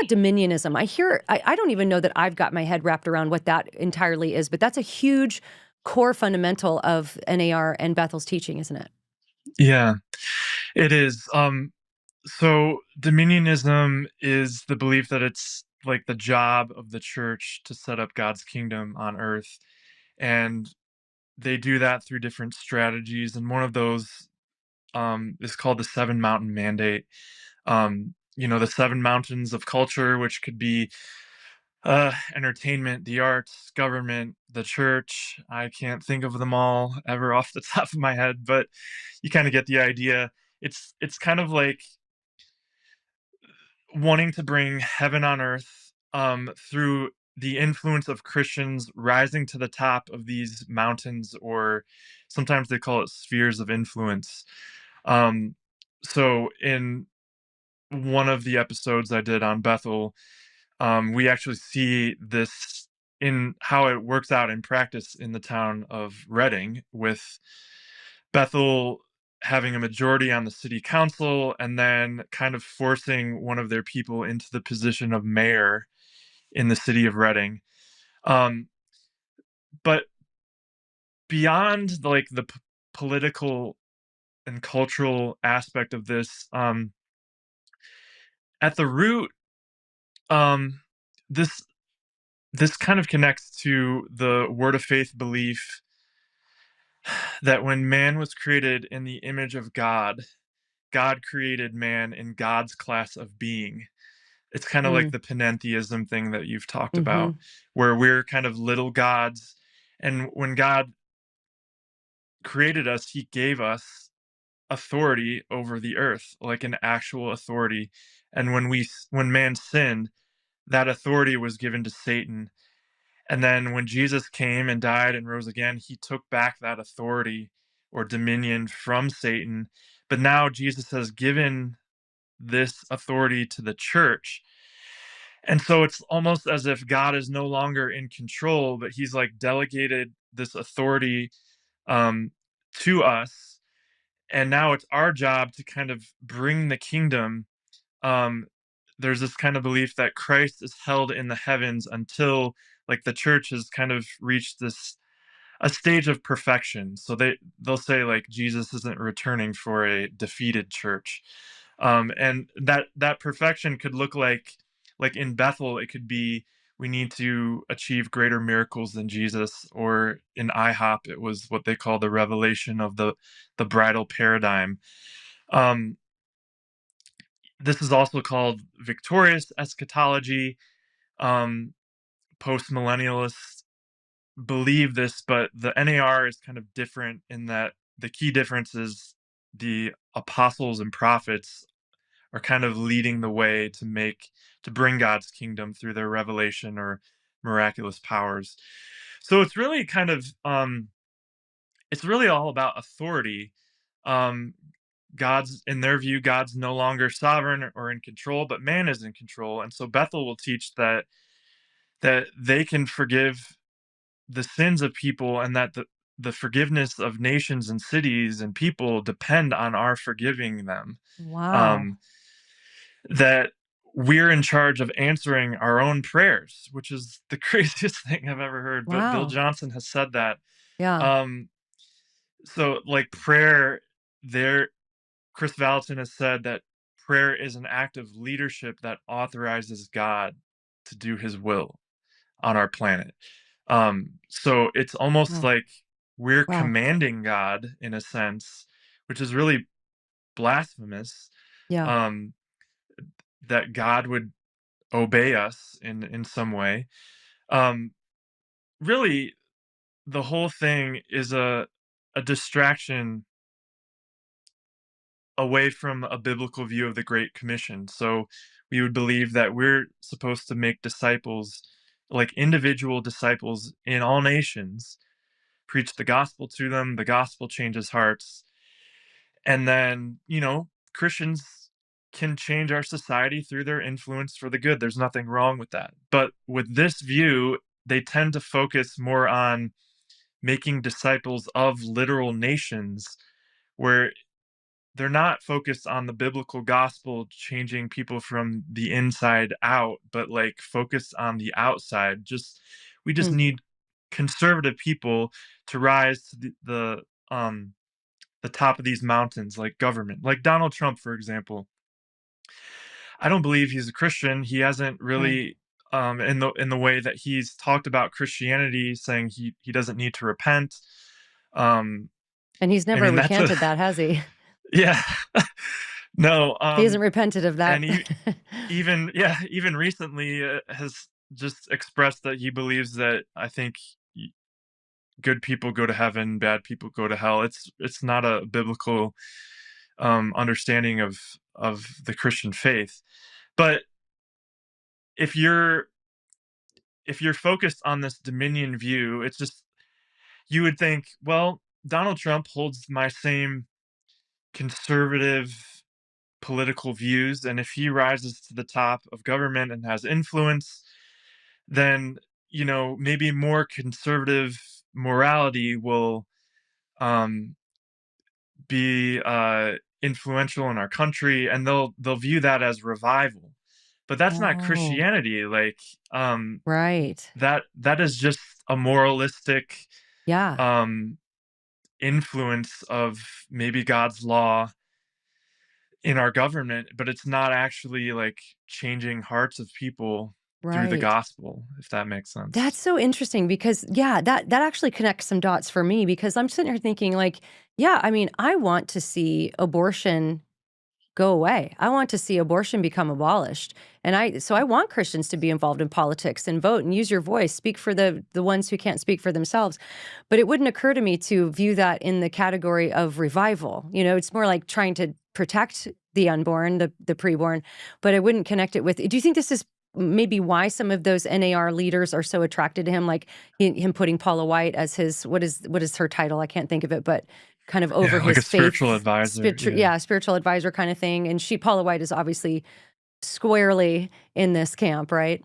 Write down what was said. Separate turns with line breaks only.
about Dominionism? I don't even know that I've got my head wrapped around what that entirely is, but that's a huge core fundamental of NAR and Bethel's teaching, isn't it?
Yeah, it is. So Dominionism is the belief that it's like the job of the church to set up God's kingdom on earth. And they do that through different strategies. And one of those is called the Seven Mountain Mandate. The seven mountains of culture, which could be entertainment, the arts, government, the church. I can't think of them all ever off the top of my head, but you kind of get the idea. It's kind of like wanting to bring heaven on earth through the influence of Christians rising to the top of these mountains, or sometimes they call it spheres of influence. So in one of the episodes I did on Bethel, we actually see this in how it works out in practice in the town of Reading, with Bethel having a majority on the city council and then kind of forcing one of their people into the position of mayor in the city of Reading. Um, but beyond like the political and cultural aspect of this, at the root, um, this this kind of connects to the word of faith belief that when man was created in the image of God, God created man in God's class of being. It's kind of like
Mm,
the panentheism thing that you've talked about,
mhm.
where we're kind of little gods. And when God created us, he gave us authority over the earth, like an actual authority. And when man sinned, that authority was given to Satan. And then when Jesus came and died and rose again, he took back that authority or dominion from Satan. But now Jesus has given this authority to the church. And so it's almost as if God is no longer in control, but he's like delegated this authority um, to us. And now it's our job to kind of bring the kingdom. Um, there's this kind of belief that Christ is held in the heavens until like the church has kind of reached this a stage of perfection. So they'll say like Jesus isn't returning for a defeated church. And that perfection could look like in Bethel, it could be we need to achieve greater miracles than Jesus, or in IHOP, it was what they call the revelation of the bridal paradigm. Um, this is also called victorious eschatology. Um, Post millennialists believe this, but the NAR is kind of different in that the key difference is the apostles and prophets are kind of leading the way to bring God's kingdom through their revelation or miraculous powers. So it's really all about authority. Um, God's in their view, God's no longer sovereign or in control, but man is in control. And so Bethel will teach that they can forgive the sins of people, and that the forgiveness of nations and cities and people depend on our forgiving them.
Wow.
Um, that we're in charge of answering our own prayers, which is the craziest thing I've ever heard. But Bill
Wow.
Johnson has said that.
Yeah.
Um, so like prayer, there, Chris Valentin has said that prayer is an act of leadership that authorizes God to do his will on our planet. So it's almost
Wow.
like we're
Wow.
commanding God in a sense, which is really blasphemous,
Yeah.
um, that God would obey us in some way. Um, Really, the whole thing is a distraction away from a biblical view of the Great Commission. So we would believe that we're supposed to make disciples, like individual disciples in all nations, preach the gospel to them, the gospel changes hearts. And then, Christians can change our society through their influence for the good. There's nothing wrong with that. But with this view, they tend to focus more on making disciples of literal nations, where they're not focused on the biblical gospel changing people from the inside out, but like focused on the outside. We just
Hmm.
need conservative people to rise to the top of these mountains, like government, like Donald Trump, for example. I don't believe he's a Christian. He hasn't
Right.
really, in the way that he's talked about Christianity, saying he doesn't need to repent. Um,
And he's
I
never
mean, that's a
recanted that, has he?
yeah. No,
He hasn't repented of that.
and even yeah, even recently, has just expressed that he believes that I think y good people go to heaven, bad people go to hell. It's not a biblical, understanding of the Christian faith. But if you're if you're focused on this dominion view, it's just you would think, well, Donald Trump holds my same conservative political views, and if he rises to the top of government and has influence, then maybe more conservative morality will um, be influential in our country, and they'll view that as revival. But that's not
Oh,
Christianity. Like
right.
that is just a moralistic
Yeah,
um, influence of maybe God's law in our government, but it's not actually like changing hearts of people through the
right.
gospel, if that makes
That's
sense.
so interesting because, yeah, that actually connects some dots for me because I'm sitting here thinking, like, yeah, I mean, I want to see abortion go away. I want to see abortion become abolished. And I want Christians to be involved in politics and vote and use your voice, speak for the ones who can't speak for themselves. But it wouldn't occur to me to view that in the category of revival. It's more like trying to protect the unborn, the preborn, but I wouldn't connect it with. Do you think this is maybe why some of those NAR leaders are so attracted to him, like him putting Paula White as his what is her title? I can't think of it, but kind of over
Yeah, like a
his
spiritual
faith,
advisor. Yeah.
yeah, spiritual advisor kind of thing. And Paula White is obviously squarely in this camp, right?